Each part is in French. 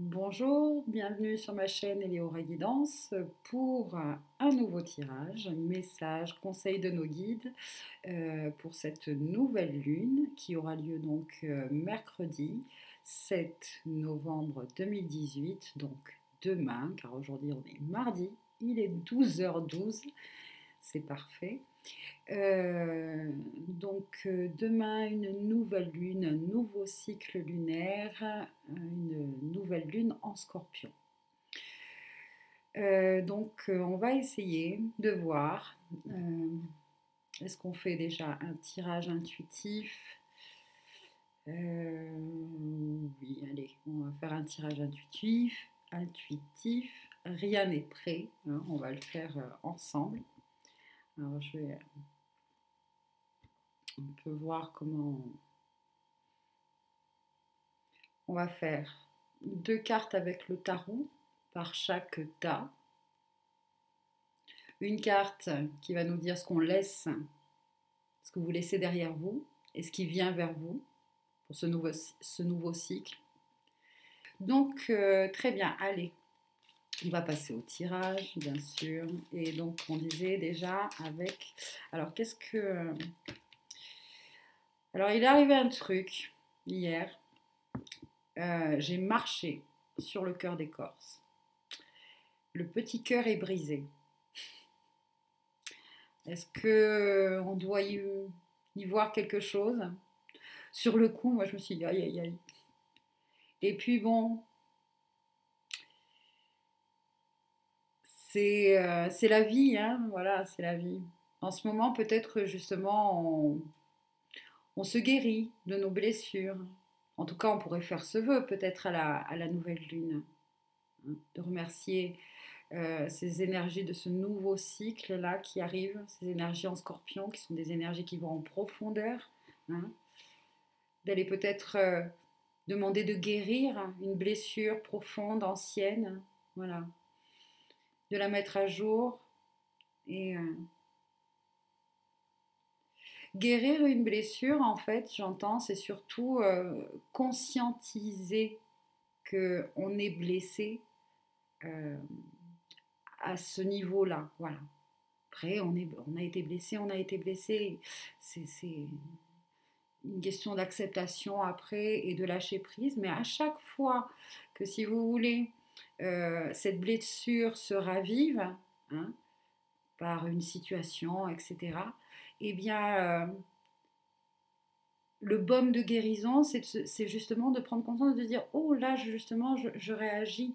Bonjour, bienvenue sur ma chaîne Eleora Guidance pour un nouveau tirage, message, conseil de nos guides pour cette nouvelle lune qui aura lieu donc mercredi 7 novembre 2018, donc demain, car aujourd'hui on est mardi, il est 12h12, c'est parfait. Demain, une nouvelle lune, un nouveau cycle lunaire, une nouvelle lune en scorpion. On va essayer de voir, est-ce qu'on fait déjà un tirage intuitif? Oui, allez, on va faire un tirage intuitif, rien n'est prêt, hein, on va le faire ensemble. Alors, on peut voir comment on va faire 2 cartes avec le tarot par chaque tas. Une carte qui va nous dire ce qu'on laisse, ce que vous laissez derrière vous et ce qui vient vers vous pour ce nouveau cycle. Donc, très bien, allez, on va passer au tirage, bien sûr. Et donc, on disait déjà avec... Alors, qu'est-ce que... Alors, il est arrivé un truc hier. J'ai marché sur le cœur d'écorce. Le petit cœur est brisé. Est-ce qu'on doit y voir quelque chose? Sur le coup, moi je me suis dit aïe aïe aïe. Et puis bon, c'est la vie, hein, voilà, c'est la vie. En ce moment, peut-être justement, on se guérit de nos blessures. En tout cas, on pourrait faire ce vœu peut-être à la nouvelle lune, hein, de remercier ces énergies de ce nouveau cycle-là qui arrive, ces énergies en scorpion, qui sont des énergies qui vont en profondeur, hein, d'aller peut-être demander de guérir une blessure profonde, ancienne, voilà, de la mettre à jour et guérir une blessure, en fait, j'entends, c'est surtout conscientiser qu'on est blessé euh, à ce niveau-là, voilà. Après, on a été blessé, on a été blessé. C'est une question d'acceptation après et de lâcher prise. Mais à chaque fois que, si vous voulez, cette blessure se ravive, hein, par une situation, etc., eh bien, le baume de guérison, c'est justement de prendre conscience, de dire, oh là, justement, je réagis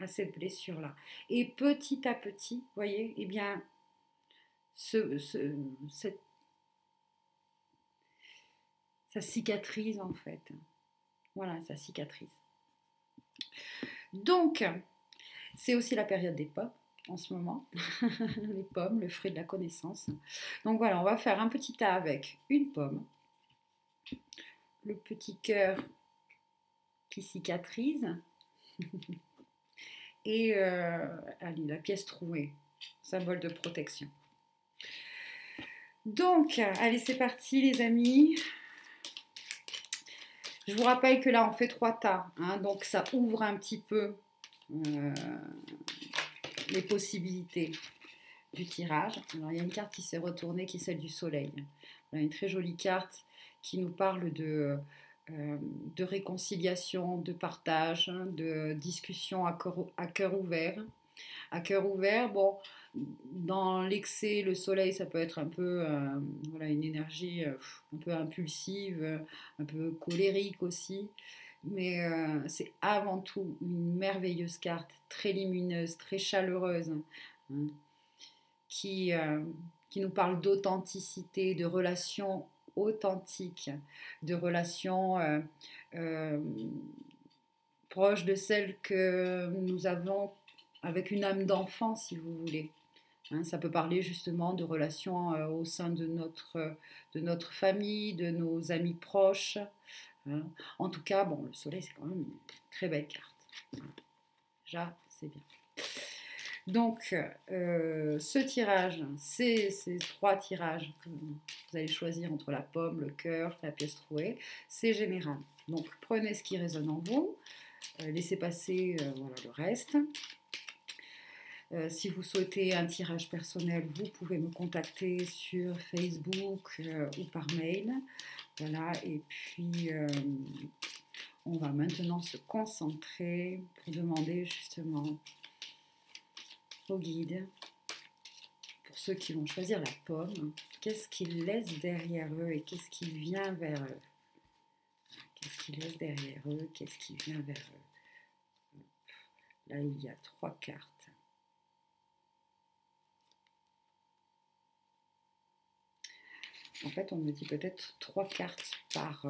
à cette blessure-là. Et petit à petit, vous voyez, eh bien, cette ça cicatrise en fait. Voilà, ça cicatrise. Donc, c'est aussi la période des pommes en ce moment. Les pommes, le fruit de la connaissance. Donc voilà, on va faire un petit tas avec une pomme, le petit cœur qui cicatrise et allez, la pièce trouée, symbole de protection. Donc, allez, c'est parti les amis. Je vous rappelle que là, on fait 3 tas, hein, donc ça ouvre un petit peu les possibilités du tirage. Alors, il y a une carte qui s'est retournée, qui est celle du soleil. Voilà, une très jolie carte qui nous parle de réconciliation, de partage, de discussion à cœur ouvert. À cœur ouvert, bon, dans l'excès, le soleil, ça peut être un peu voilà, une énergie un peu impulsive, un peu colérique aussi. Mais c'est avant tout une merveilleuse carte, très lumineuse, très chaleureuse, hein, qui, euh, qui nous parle d'authenticité, de relations authentiques, de relations euh, proches de celles que nous avons avec une âme d'enfant, si vous voulez. Hein, ça peut parler justement de relations au sein de notre famille, de nos amis proches. Hein. En tout cas, bon, le soleil, c'est quand même une très belle carte. Déjà, c'est bien. Donc, ce tirage, ces 3 tirages que vous allez choisir entre la pomme, le cœur, la pièce trouée, c'est général. Donc, prenez ce qui résonne en vous. laissez passer voilà, le reste. Si vous souhaitez un tirage personnel, vous pouvez me contacter sur Facebook ou par mail. Voilà, et puis on va maintenant se concentrer pour demander justement au guide, pour ceux qui vont choisir la pomme, qu'est-ce qu'ils laissent derrière eux et qu'est-ce qui vient vers eux. Qu'est-ce qu'ils laissent derrière eux, qu'est-ce qui vient vers eux. Là, il y a 3 cartes. En fait, on me dit peut-être 3 cartes par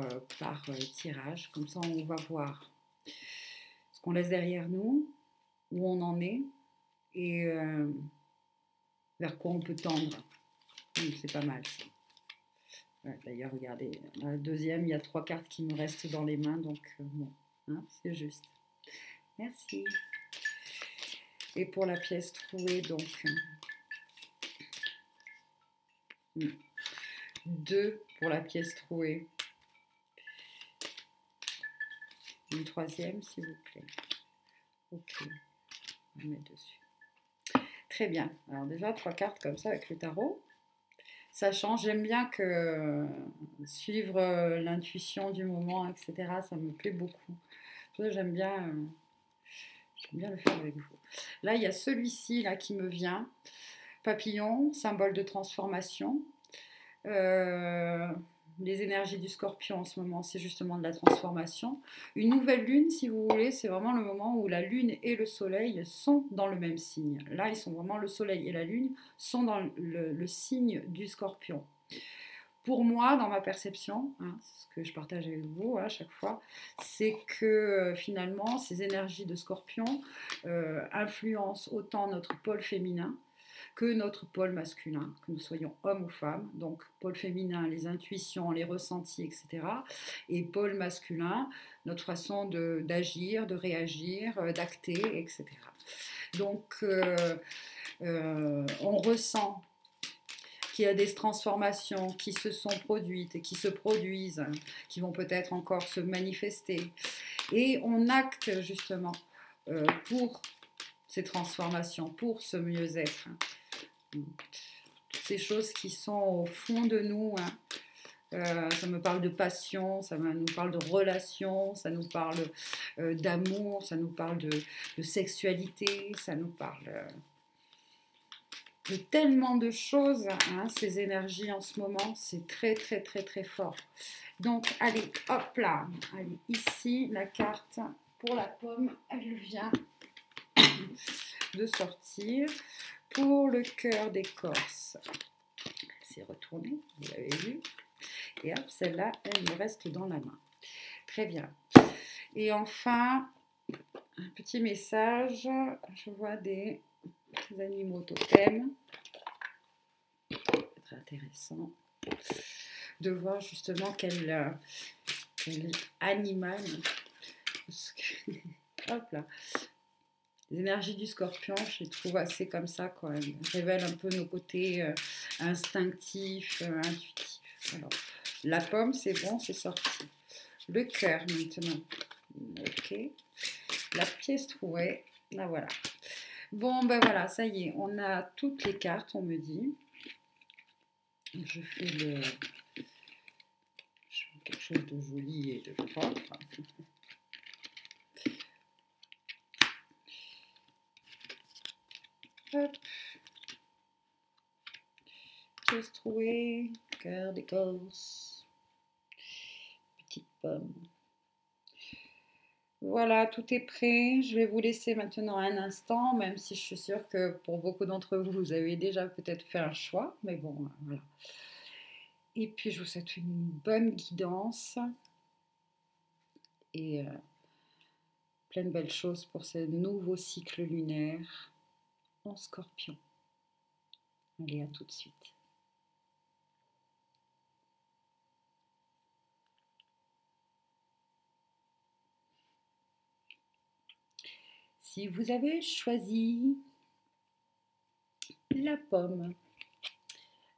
tirage. Comme ça, on va voir ce qu'on laisse derrière nous, où on en est et vers quoi on peut tendre. C'est pas mal ça. Ouais, d'ailleurs, regardez, dans la deuxième, il y a 3 cartes qui me restent dans les mains. Donc, bon, hein, c'est juste. Merci. Et pour la pièce trouée, donc... 2 pour la pièce trouée. Une 3e, s'il vous plaît. Ok, on va mettre dessus. Très bien. Alors déjà, 3 cartes comme ça avec le tarot. Ça change. J'aime bien que suivre l'intuition du moment, etc. Ça me plaît beaucoup. J'aime bien le faire avec vous. Là, il y a celui-ci là qui me vient. Papillon, symbole de transformation. Les énergies du Scorpion en ce moment, c'est justement de la transformation. Une nouvelle lune, si vous voulez, c'est vraiment le moment où la lune et le soleil sont dans le même signe. Là, ils sont vraiment, le soleil et la lune sont dans le signe du Scorpion. Pour moi, dans ma perception, hein, c'est ce que je partage avec vous à chaque fois, c'est que finalement, ces énergies de Scorpion influencent autant notre pôle féminin que notre pôle masculin, que nous soyons hommes ou femmes. Donc pôle féminin, les intuitions, les ressentis, etc. Et pôle masculin, notre façon d'agir, de réagir, d'acter, etc. Donc on ressent qu'il y a des transformations qui se sont produites et qui se produisent, qui vont peut-être encore se manifester. Et on acte justement pour ces transformations, pour ce mieux-être. Toutes ces choses qui sont au fond de nous, hein. Ça me parle de passion, ça nous parle de relation, ça nous parle d'amour, ça nous parle de sexualité, ça nous parle de tellement de choses, hein, ces énergies en ce moment, c'est très très très très fort. Donc allez, hop là, allez, ici la carte pour la pomme, elle vient de sortir. Pour le cœur d'écorce, c'est retourné, vous l'avez vu. Et hop, celle-là, elle me reste dans la main. Très bien. Et enfin, un petit message. Je vois des animaux totems. Très intéressant de voir justement quel animal. Hop là. Les énergies du Scorpion, je les trouve assez comme ça, quoi. Elles révèlent un peu nos côtés instinctifs, intuitifs. Alors, la pomme, c'est bon, c'est sorti. Le cœur, maintenant. Ok. La pièce trouée. Là, voilà. Bon, ben voilà, ça y est. On a toutes les cartes, on me dit. Je fais quelque chose de joli et de propre. Hop. Pièce trouée, cœur d'écorce, petite pomme. Voilà, tout est prêt. Je vais vous laisser maintenant un instant, même si je suis sûre que pour beaucoup d'entre vous, vous avez déjà peut-être fait un choix. Mais bon, voilà. Et puis, je vous souhaite une bonne guidance et plein de belles choses pour ce nouveau cycle lunaire en Scorpion. Allez, à tout de suite. Si vous avez choisi la pomme,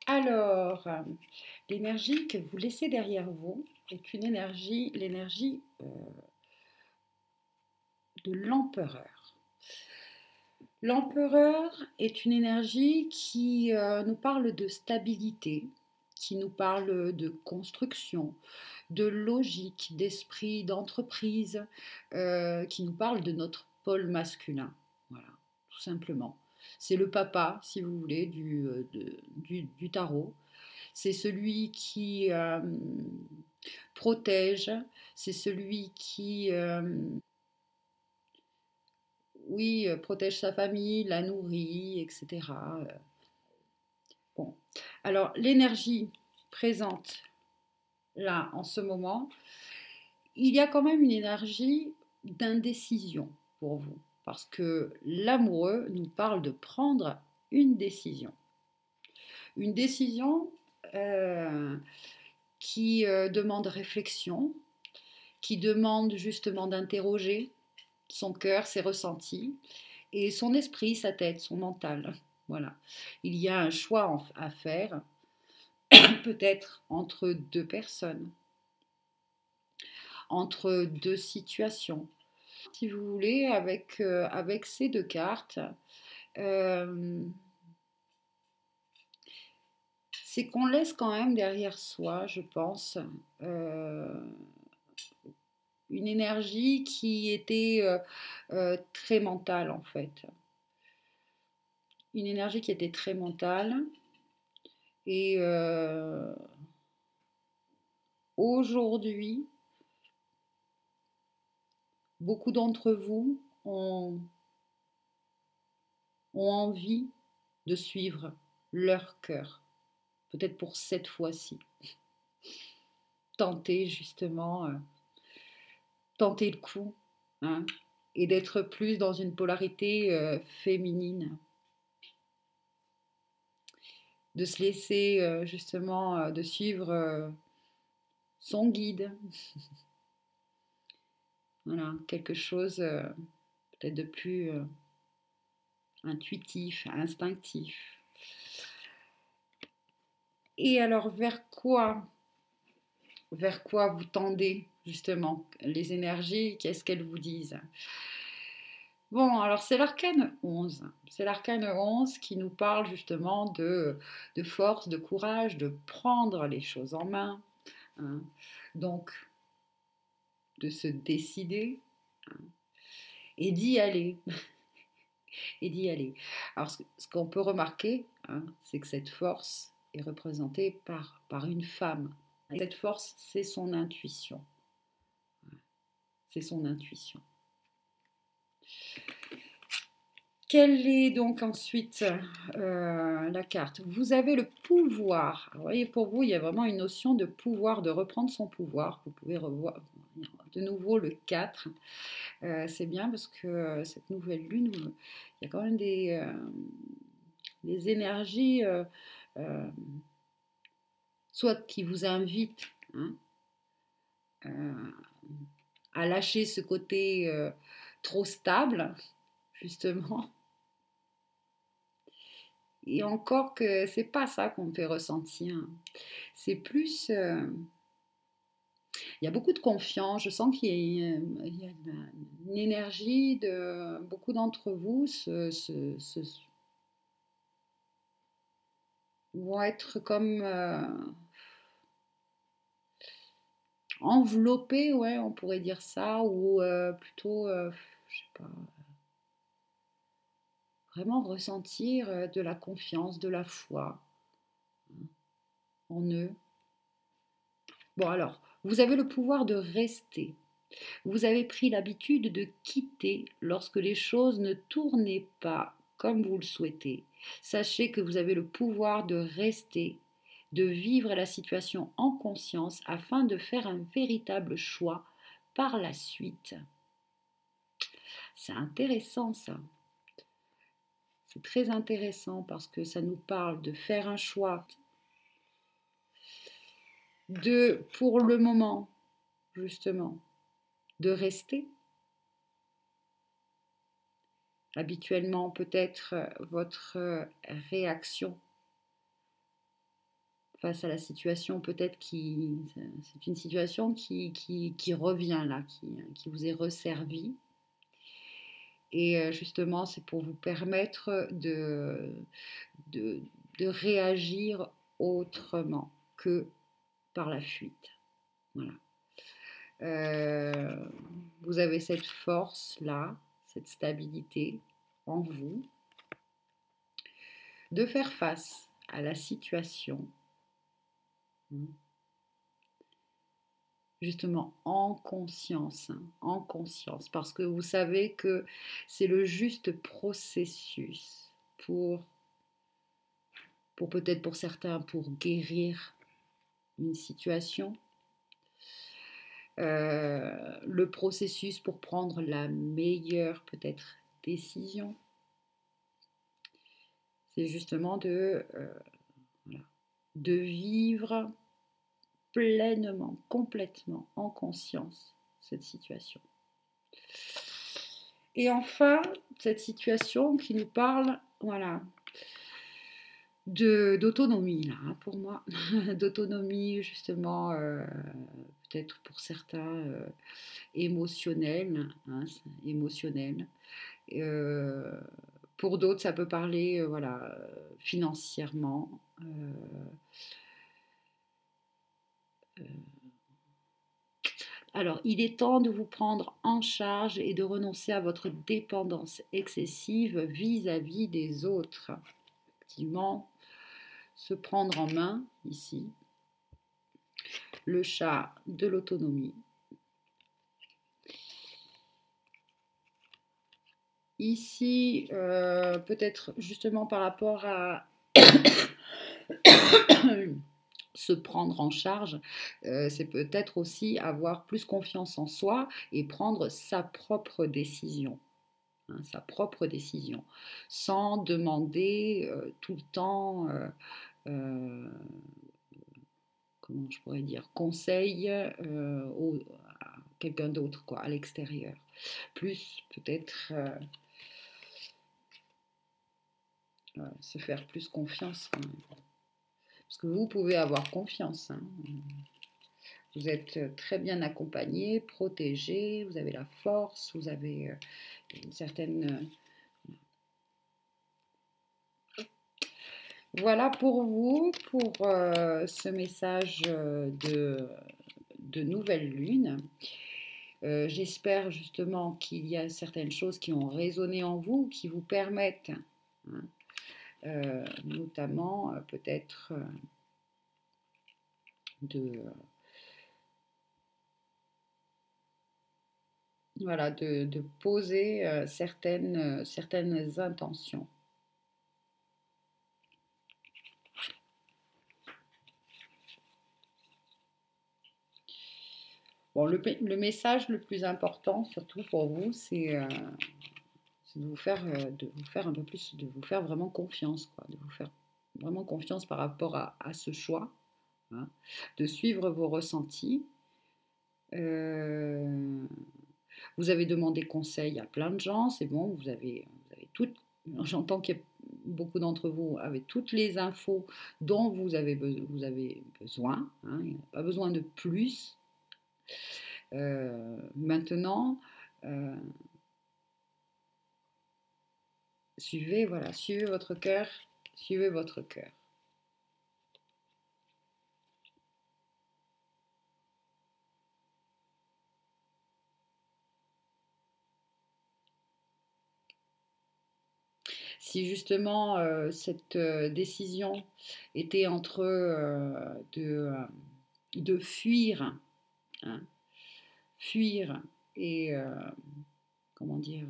alors l'énergie que vous laissez derrière vous est une énergie, l'énergie de l'empereur. L'empereur est une énergie qui nous parle de stabilité, qui nous parle de construction, de logique, d'esprit, d'entreprise, qui nous parle de notre pôle masculin. Voilà, tout simplement. C'est le papa, si vous voulez, du tarot. C'est celui qui protège, c'est celui qui oui, protège sa famille, la nourrit, etc. Bon, alors l'énergie présente là en ce moment, il y a quand même une énergie d'indécision pour vous, parce que l'amoureux nous parle de prendre une décision. Une décision qui demande réflexion, qui demande justement d'interroger son cœur, ses ressentis, et son esprit, sa tête, son mental. Voilà. Il y a un choix à faire, peut-être entre deux personnes, entre deux situations. Si vous voulez, avec ces deux cartes, c'est qu'on laisse quand même derrière soi, je pense, une énergie qui était très mentale en fait. Une énergie qui était très mentale. Et aujourd'hui, beaucoup d'entre vous ont envie de suivre leur cœur. Peut-être pour cette fois-ci. Tenter justement, tenter le coup, hein, et d'être plus dans une polarité féminine. De se laisser justement, de suivre son guide. Voilà, quelque chose peut-être de plus intuitif, instinctif. Et alors vers quoi vous tendez justement les énergies? Qu'est-ce qu'elles vous disent? Bon, alors c'est l'arcane 11. C'est l'arcane 11 qui nous parle justement de force, de courage, de prendre les choses en main. Hein. Donc, de se décider, hein, et d'y aller. Et d'y aller. Alors, ce qu'on peut remarquer, hein, c'est que cette force est représentée par une femme. Et cette force, c'est son intuition. C'est son intuition. Quelle est donc ensuite la carte? Vous avez le pouvoir. Alors, vous voyez, pour vous, il y a vraiment une notion de pouvoir, de reprendre son pouvoir. Vous pouvez revoir de nouveau le 4. C'est bien parce que cette nouvelle lune, il y a quand même des énergies, soit qui vous invitent, hein, à lâcher ce côté trop stable, justement. Et encore que c'est pas ça qu'on me fait ressentir. C'est plus. Il y a beaucoup de confiance. Je sens qu'il y a une énergie de beaucoup d'entre vous vont être comme enveloppés, ouais, on pourrait dire ça, ou plutôt, je sais pas, vraiment ressentir de la confiance, de la foi, hein, en eux. Bon alors, vous avez le pouvoir de rester. Vous avez pris l'habitude de quitter lorsque les choses ne tournaient pas comme vous le souhaitez. Sachez que vous avez le pouvoir de rester, de vivre la situation en conscience afin de faire un véritable choix par la suite. C'est intéressant ça. C'est très intéressant parce que ça nous parle de faire un choix, de, pour le moment, justement, de rester. Habituellement, peut-être votre réaction face à la situation, peut-être c'est une situation qui revient là, qui vous est resservie. Et justement, c'est pour vous permettre de, de réagir autrement que par la fuite. Voilà. Euh, vous avez cette force-là, cette stabilité en vous de faire face à la situation, justement en conscience, parce que vous savez que c'est le juste processus pour peut-être pour certains, pour guérir une situation, le processus pour prendre la meilleure peut-être décision, c'est justement de vivre pleinement, complètement en conscience cette situation. Et enfin, cette situation qui nous parle, voilà, d'autonomie, là, hein, pour moi, d'autonomie justement, peut-être pour certains émotionnelle, hein, émotionnelle. Pour d'autres, ça peut parler, voilà, financièrement. Alors, il est temps de vous prendre en charge et de renoncer à votre dépendance excessive vis-à-vis des autres. Effectivement, se prendre en main, ici, le chat de l'autonomie. Ici, peut-être justement par rapport à se prendre en charge, c'est peut-être aussi avoir plus confiance en soi et prendre sa propre décision. Hein, sa propre décision, sans demander tout le temps, comment je pourrais dire, conseil à quelqu'un d'autre, quoi, à l'extérieur. Plus peut-être se faire plus confiance quand même. Parce que vous pouvez avoir confiance. Hein. Vous êtes très bien accompagné, protégé, vous avez la force, vous avez une certaine... Voilà pour vous, pour ce message de nouvelle lune. J'espère justement qu'il y a certaines choses qui ont résonné en vous, qui vous permettent, hein, notamment peut-être voilà, de poser certaines intentions. Bon, le message le plus important, surtout pour vous, c'est de vous faire un peu plus, de vous faire vraiment confiance, quoi, de vous faire vraiment confiance par rapport à ce choix, hein, de suivre vos ressentis. Vous avez demandé conseil à plein de gens, c'est bon, vous avez toutes, j'entends qu'il y a beaucoup d'entre vous avaient toutes les infos dont vous avez besoin, hein, il n'y a pas besoin de plus. Maintenant, suivez votre cœur, suivez votre cœur. Si justement cette décision était entre de fuir, hein, fuir et comment dire,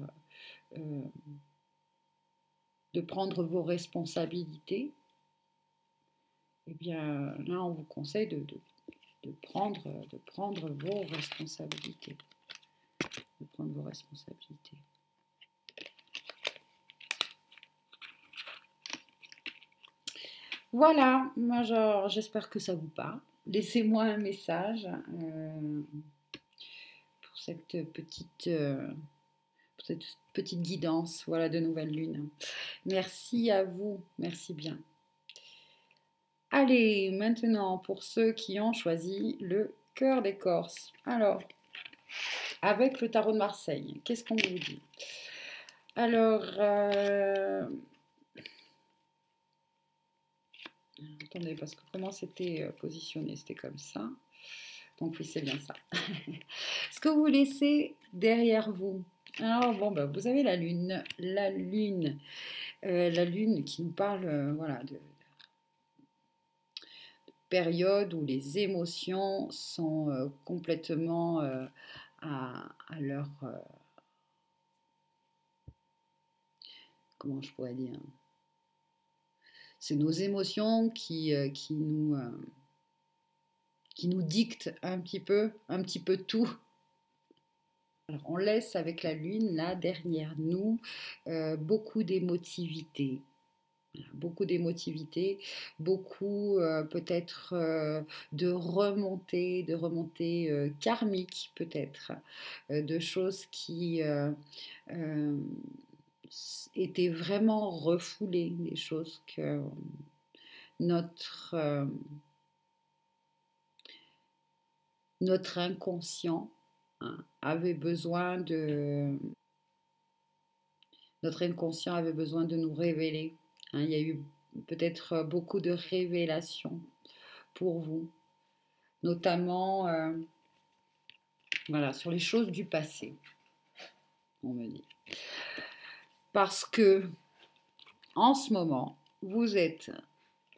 de prendre vos responsabilités, eh bien là on vous conseille de prendre vos responsabilités. De prendre vos responsabilités. Voilà, moi j'espère que ça vous parle. Laissez-moi un message pour cette petite guidance, voilà, de nouvelle lune. Merci à vous, merci bien. Allez, maintenant pour ceux qui ont choisi le cœur des Corses. Alors, avec le tarot de Marseille, qu'est-ce qu'on vous dit? Alors, attendez, parce que comment c'était positionné? C'était comme ça. Donc oui, c'est bien ça. Ce que vous laissez derrière vous. Alors bon, ben, vous avez la lune qui nous parle, voilà, de période où les émotions sont complètement à leur, comment je pourrais dire, c'est nos émotions qui nous dictent un petit peu tout. Alors, on laisse avec la lune là derrière nous beaucoup d'émotivité. Beaucoup d'émotivité, beaucoup peut-être de remontées karmiques peut-être, de choses qui euh, étaient vraiment refoulées, des choses que notre, euh, notre inconscient hein, avait besoin de, notre inconscient avait besoin de nous révéler. Hein. Il y a eu peut-être beaucoup de révélations pour vous, notamment voilà, sur les choses du passé, on me dit. Parce que en ce moment, vous êtes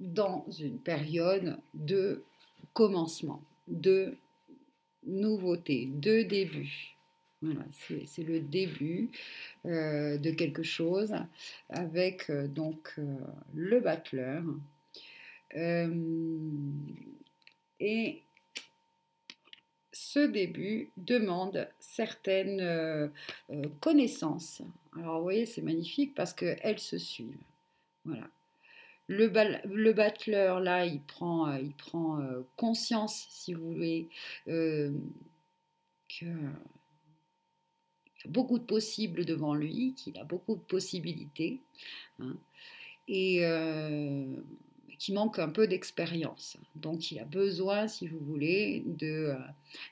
dans une période de commencement, de nouveauté, de début. Voilà, c'est le début de quelque chose avec donc le battleur. Et ce début demande certaines connaissances. Alors vous voyez, c'est magnifique parce qu'elles se suivent. Voilà. Le battleur, là, il prend conscience, si vous voulez, qu'il y a beaucoup de possibles devant lui, qu'il a beaucoup de possibilités, hein, et qui manque un peu d'expérience. Donc il a besoin, si vous voulez,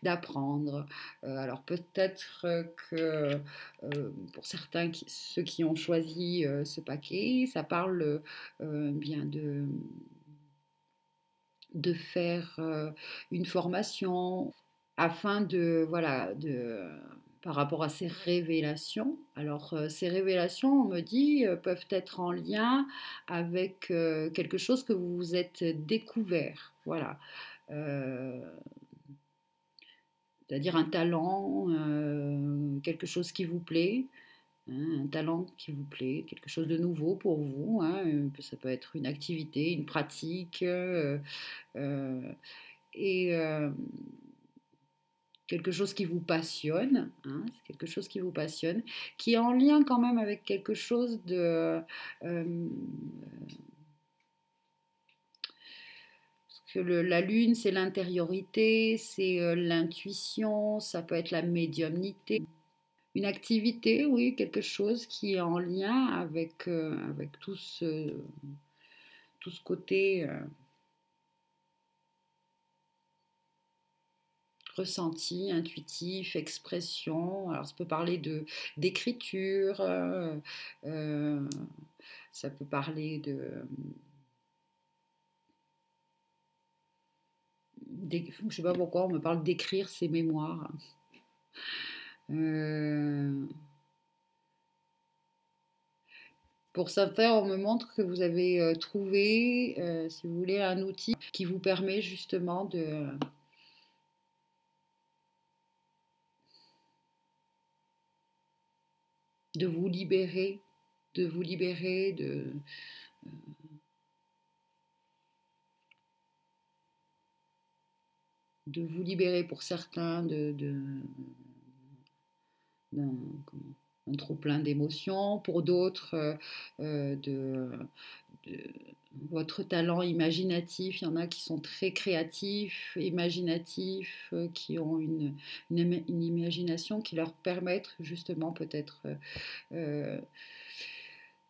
d'apprendre. Alors peut-être que pour certains, ceux qui ont choisi ce paquet, ça parle bien de faire une formation afin de, voilà, par rapport à ces révélations. Alors, ces révélations, on me dit, peuvent être en lien avec quelque chose que vous vous êtes découvert. Voilà. Euh, C'est-à-dire un talent, quelque chose qui vous plaît. Hein, un talent qui vous plaît, quelque chose de nouveau pour vous. Hein, ça peut être une activité, une pratique. Euh, et quelque chose qui vous passionne, hein, c'est quelque chose qui vous passionne, qui est en lien quand même avec quelque chose de... que la lune, c'est l'intériorité, c'est l'intuition, ça peut être la médiumnité. Une activité, oui, quelque chose qui est en lien avec tout ce côté ressenti, intuitif, expression. Alors ça peut parler d'écriture, euh, ça peut parler je ne sais pas pourquoi on me parle d'écrire ses mémoires. Euh, pour certains, on me montre que vous avez trouvé, si vous voulez, un outil qui vous permet justement de vous libérer, de vous libérer de vous libérer pour certains d'un un trop-plein d'émotions, pour d'autres de votre talent imaginatif. Il y en a qui sont très créatifs, imaginatifs, qui ont une imagination qui leur permettent justement peut-être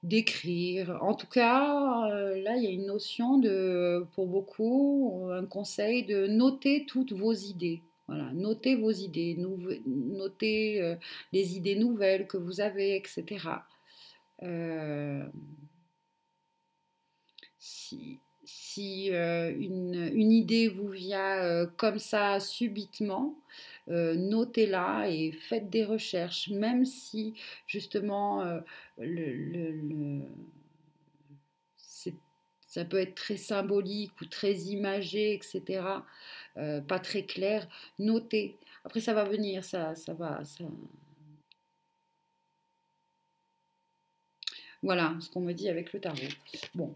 d'écrire. En tout cas, là, il y a une notion de, pour beaucoup, un conseil de noter toutes vos idées. Voilà, notez vos idées, notez les idées nouvelles que vous avez, etc. Euh, si une idée vous vient comme ça subitement, notez-la et faites des recherches, même si justement le, c'est- ça peut être très symbolique ou très imagé, etc. Pas très clair, notez. Après, ça va venir, ça va. Voilà ce qu'on me dit avec le tarot. Bon,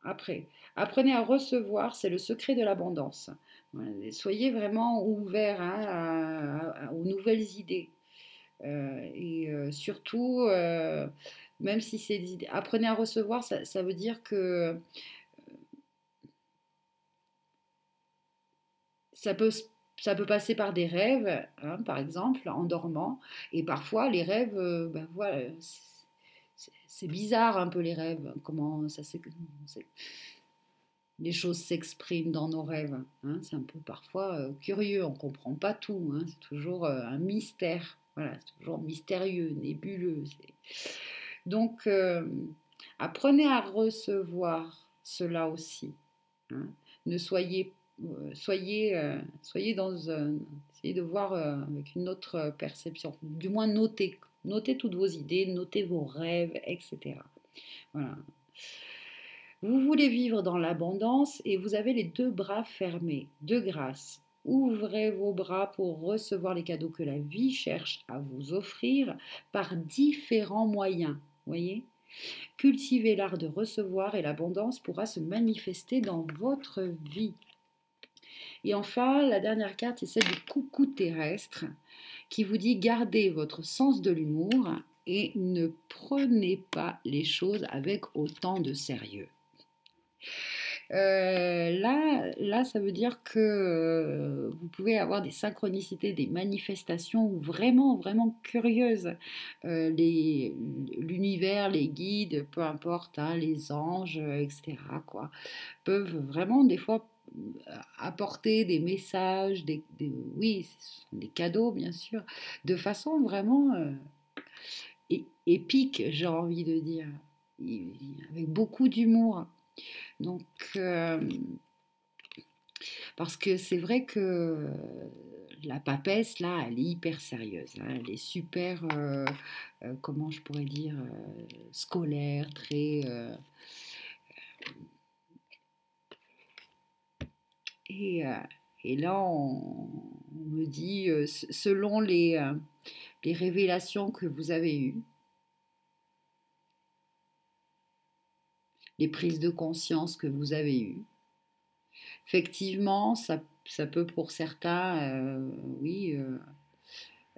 après, apprenez à recevoir, c'est le secret de l'abondance. Voilà, soyez vraiment ouverts hein, aux nouvelles idées. Surtout, même si c'est des idées, apprenez à recevoir, ça veut dire que ça peut, ça peut passer par des rêves, hein, par exemple, en dormant. Et parfois, les rêves, ben voilà, c'est bizarre un peu les rêves. Comment ça les choses s'expriment dans nos rêves. Hein. C'est un peu parfois curieux, on ne comprend pas tout. Hein. C'est toujours un mystère. Voilà, c'est toujours mystérieux, nébuleux. Donc, apprenez à recevoir cela aussi. Hein. Ne soyez, soyez dans essayez de voir avec une autre perception. Du moins, notez, notez toutes vos idées, notez vos rêves, etc. Voilà. Vous voulez vivre dans l'abondance et vous avez les deux bras fermés, de grâce. Ouvrez vos bras pour recevoir les cadeaux que la vie cherche à vous offrir par différents moyens. Voyez? Cultivez l'art de recevoir et l'abondance pourra se manifester dans votre vie. Et enfin, la dernière carte, c'est celle du coucou terrestre qui vous dit gardez votre sens de l'humour et ne prenez pas les choses avec autant de sérieux. Là, ça veut dire que vous pouvez avoir des synchronicités, des manifestations vraiment, vraiment curieuses. L'univers, les guides, peu importe, hein, les anges, etc., quoi, peuvent vraiment des fois apporter des messages, oui, ce sont des cadeaux, bien sûr, de façon vraiment épique, j'ai envie de dire, avec beaucoup d'humour. Donc, parce que c'est vrai que la papesse, là, elle est hyper sérieuse. Hein, elle est super, comment je pourrais dire, scolaire, très... et, euh, et là, on me dit, selon les révélations que vous avez eues, les prises de conscience que vous avez eues, effectivement, ça peut pour certains, oui,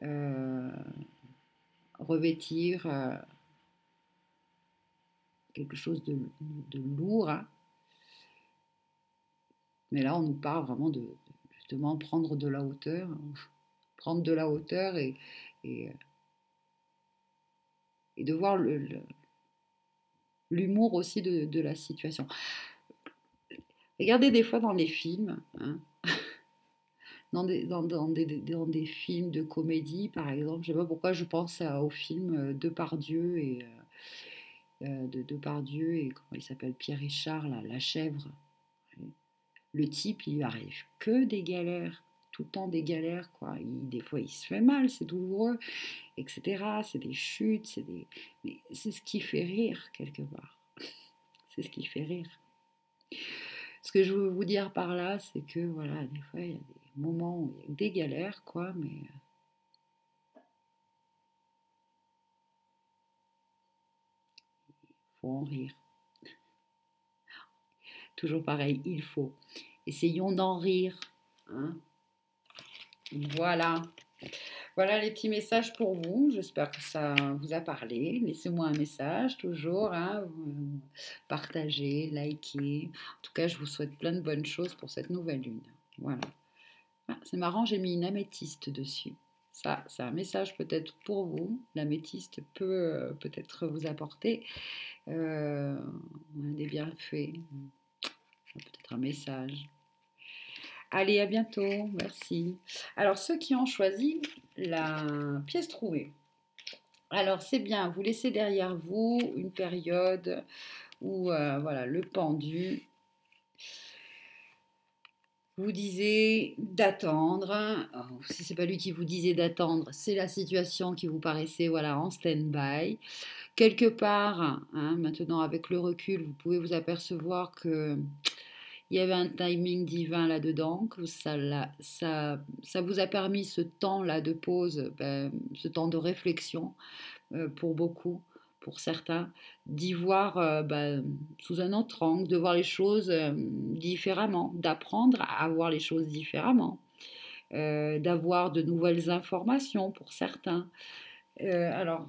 euh, revêtir quelque chose de lourd. Hein. Mais là, on nous parle vraiment de justement prendre de la hauteur, prendre de la hauteur et, et de voir l'humour aussi de la situation. Regardez des fois dans les films, hein, dans des films de comédie, par exemple, je ne sais pas pourquoi je pense au film Depardieu de Depardieu et comment il s'appelle, Pierre Richard, là, La Chèvre. Le type, il lui arrive que des galères, tout le temps des galères, quoi. Des fois, il se fait mal, c'est douloureux, etc. C'est des chutes, mais c'est ce qui fait rire, quelque part. C'est ce qui fait rire. Ce que je veux vous dire par là, c'est que, voilà, des fois, il y a des moments où il y a des galères, quoi, mais faut en rire. Toujours pareil, il faut. Essayons d'en rire. Hein. Voilà. Voilà les petits messages pour vous. J'espère que ça vous a parlé. Laissez-moi un message toujours. Hein. Partagez, likez. En tout cas, je vous souhaite plein de bonnes choses pour cette nouvelle lune. Voilà. Ah, c'est marrant, j'ai mis une améthyste dessus. Ça, c'est un message peut-être pour vous. L'améthyste peut peut-être vous apporter des bienfaits. Peut-être un message. Allez, à bientôt. Merci. Alors, ceux qui ont choisi la pièce trouvée. Alors c'est bien, vous laissez derrière vous une période où voilà, le pendu vous disait d'attendre. Si c'est pas lui qui vous disait d'attendre, c'est la situation qui vous paraissait voilà en stand-by. Quelque part, hein, maintenant avec le recul, vous pouvez vous apercevoir que il y avait un timing divin là-dedans, que ça vous a permis ce temps-là de pause, ben, ce temps de réflexion pour beaucoup, pour certains, d'y voir ben, sous un autre angle, de voir les choses différemment, d'apprendre à voir les choses différemment, d'avoir de nouvelles informations pour certains. Euh, alors,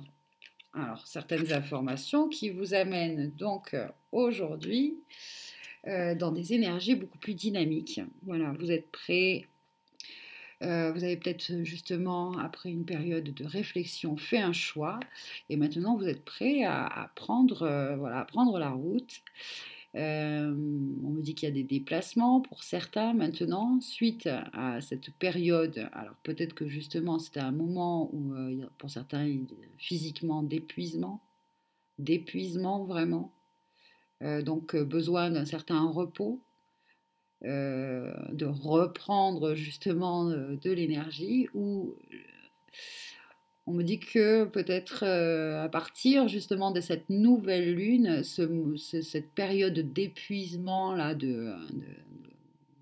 alors, certaines informations qui vous amènent donc aujourd'hui dans des énergies beaucoup plus dynamiques. Voilà, vous êtes prêts. Vous avez peut-être justement, après une période de réflexion, fait un choix et maintenant vous êtes prêt à prendre, voilà, à prendre la route. On me dit qu'il y a des déplacements pour certains maintenant, suite à cette période. Alors peut-être que justement c'était un moment où, pour certains, physiquement d'épuisement vraiment. Donc besoin d'un certain repos, de reprendre justement de l'énergie ou on me dit que peut-être à partir justement de cette nouvelle lune, cette période d'épuisement là,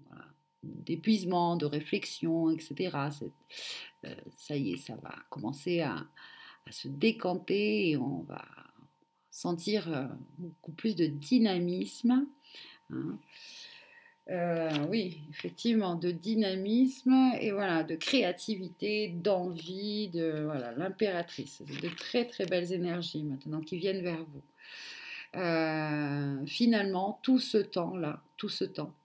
voilà, d'épuisement, de réflexion, etc. Ça y est, ça va commencer à se décanter et on va sentir beaucoup plus de dynamisme. Hein. Oui, effectivement, de dynamisme et voilà, de créativité, d'envie, de voilà, l'impératrice, de très très belles énergies maintenant qui viennent vers vous. Finalement, tout ce temps-là, tout ce temps,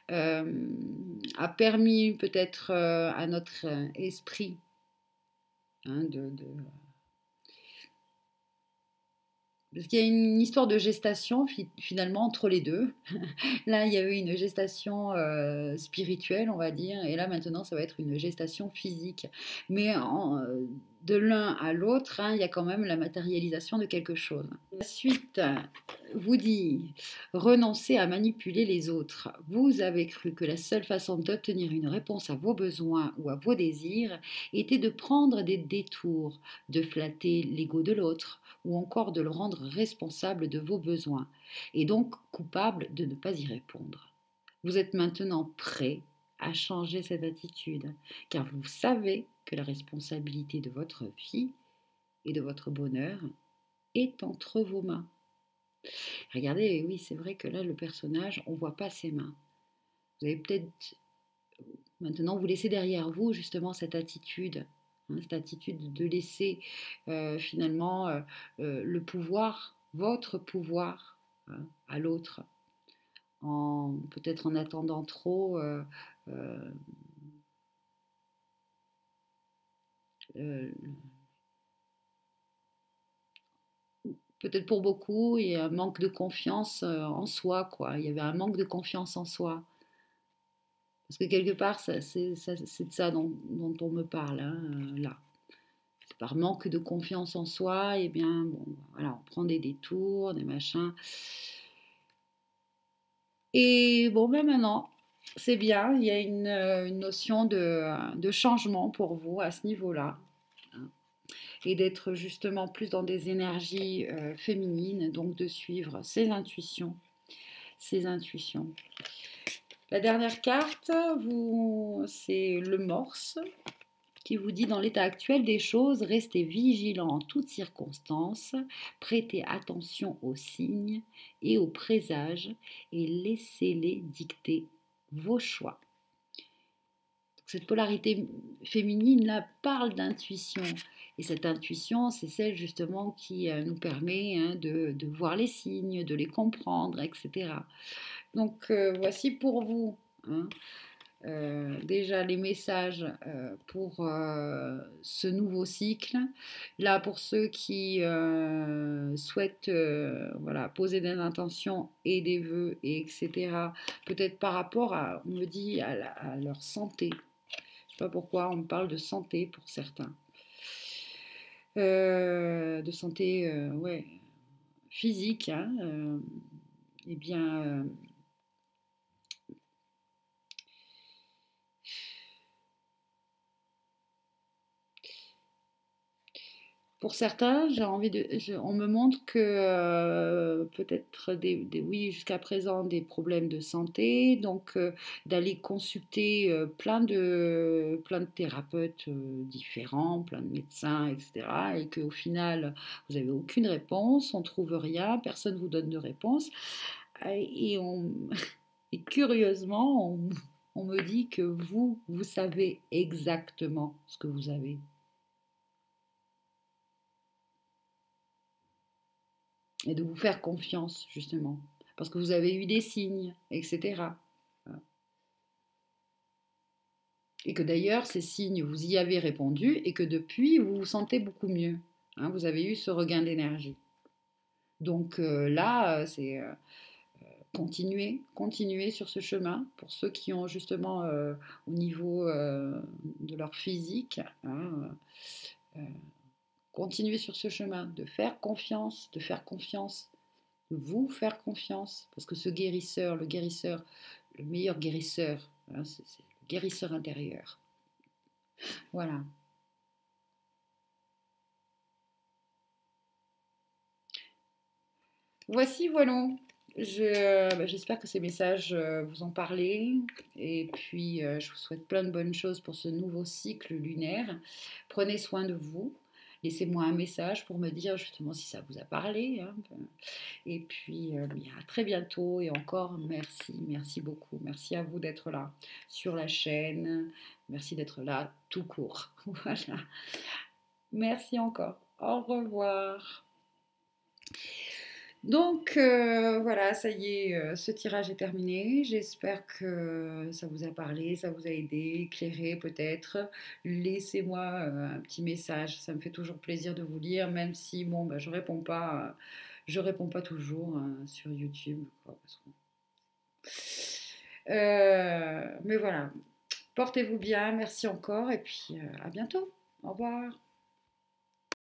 a permis peut-être à notre esprit hein, parce qu'il y a une histoire de gestation finalement entre les deux. Là, il y avait une gestation spirituelle, on va dire, et là maintenant, ça va être une gestation physique. Mais de l'un à l'autre, hein, il y a quand même la matérialisation de quelque chose. La suite vous dit renoncez à manipuler les autres. Vous avez cru que la seule façon d'obtenir une réponse à vos besoins ou à vos désirs était de prendre des détours, de flatter l'ego de l'autre ou encore de le rendre responsable de vos besoins et donc coupable de ne pas y répondre. Vous êtes maintenant prêt à changer cette attitude, car vous savez que la responsabilité de votre vie et de votre bonheur est entre vos mains. Regardez, oui, c'est vrai que là, le personnage, on ne voit pas ses mains. Vous avez peut-être maintenant vous laissez derrière vous justement cette attitude de laisser finalement le pouvoir, votre pouvoir, hein, à l'autre, peut-être en attendant trop. Euh, euh, Peut-être pour beaucoup, il y a un manque de confiance en soi, quoi. Il y avait un manque de confiance en soi. Parce que quelque part, c'est de ça dont on me parle, hein, là. Par manque de confiance en soi, et bien, bon, voilà, on prend des détours, des machins. Et bon, ben maintenant, c'est bien, il y a une notion de changement pour vous à ce niveau-là. Hein, et d'être justement plus dans des énergies féminines, donc de suivre ses intuitions, ses intuitions. La dernière carte, c'est le morse qui vous dit dans l'état actuel des choses, restez vigilant en toutes circonstances, prêtez attention aux signes et aux présages et laissez-les dicter vos choix. Donc, cette polarité féminine là parle d'intuition et cette intuition c'est celle justement qui nous permet hein, de voir les signes, de les comprendre, etc. Donc voici pour vous. Hein, déjà les messages pour ce nouveau cycle. Là, pour ceux qui souhaitent voilà, poser des intentions et des vœux, et etc., peut-être par rapport à, on me dit, à leur santé. Je ne sais pas pourquoi on me parle de santé pour certains. de santé ouais, physique, hein, eh bien, pour certains, on me montre que peut-être oui, jusqu'à présent, des problèmes de santé, donc d'aller consulter plein de thérapeutes différents, plein de médecins, etc. Et qu'au final, vous n'avez aucune réponse, on ne trouve rien, personne ne vous donne de réponse. Et, et curieusement, on me dit que vous savez exactement ce que vous avez. Et de vous faire confiance, justement, parce que vous avez eu des signes, etc. Et que d'ailleurs, ces signes, vous y avez répondu et que depuis, vous vous sentez beaucoup mieux. Hein, vous avez eu ce regain d'énergie. Donc là, c'est continuer sur ce chemin pour ceux qui ont justement au niveau de leur physique, hein, euh, continuer sur ce chemin, de faire confiance, de vous faire confiance, parce que ce guérisseur, le meilleur guérisseur, hein, c'est le guérisseur intérieur. Voilà. Voici, voilà. J'espère que ces messages vous ont parlé et puis je vous souhaite plein de bonnes choses pour ce nouveau cycle lunaire. Prenez soin de vous. Laissez-moi un message pour me dire justement si ça vous a parlé, hein. Et puis à très bientôt et encore merci beaucoup. Merci à vous d'être là sur la chaîne. Merci d'être là tout court. Voilà. Merci encore. Au revoir. Donc voilà, ça y est, ce tirage est terminé. J'espère que ça vous a parlé, ça vous a aidé, éclairé peut-être. Laissez-moi un petit message, ça me fait toujours plaisir de vous lire, même si bon, bah, je réponds pas toujours hein, sur YouTube. Quoi, mais voilà, portez-vous bien, merci encore et puis à bientôt. Au revoir.